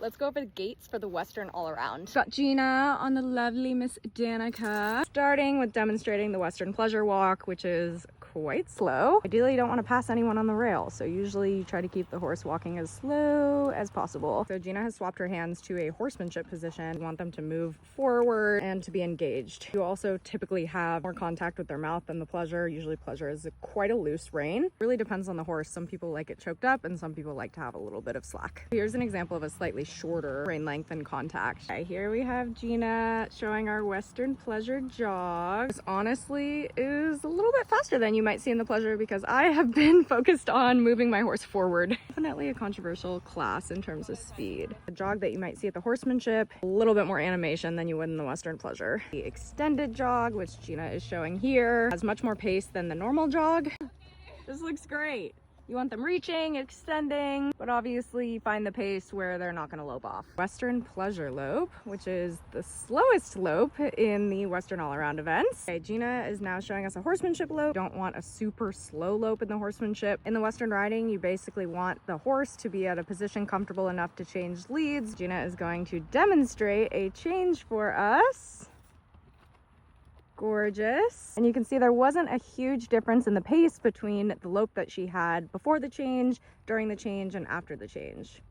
let's go over the gaits for the Western all-around. Got Gina on the lovely Miss Danica. Starting with demonstrating the Western pleasure walk, which is quite slow. Ideally, you don't want to pass anyone on the rail, so usually you try to keep the horse walking as slow as possible. So Gina has swapped her hands to a horsemanship position. You want them to move forward and to be engaged. You also typically have more contact with their mouth than the pleasure. Usually pleasure is quite a loose rein. Really depends on the horse. Some people like it choked up and some people like to have a little bit of slack. Here's an example of a slightly shorter rein length and contact. Okay, here we have Gina showing our Western pleasure jog. This honestly is a little bit faster than you might see in the pleasure because I have been focused on moving my horse forward. Definitely a controversial class in terms of speed. The jog that you might see at the horsemanship, a little bit more animation than you would in the Western pleasure. The extended jog, which Gina is showing here, has much more pace than the normal jog. This looks great. You want them reaching, extending, but obviously you find the pace where they're not going to lope off. Western pleasure lope, which is the slowest lope in the Western all-around events. Okay, Gina is now showing us a horsemanship lope. You don't want a super slow lope in the horsemanship. In the Western riding, you basically want the horse to be at a position comfortable enough to change leads. Gina is going to demonstrate a change for us. Gorgeous. And you can see there wasn't a huge difference in the pace between the lope that she had before the change, during the change, and after the change.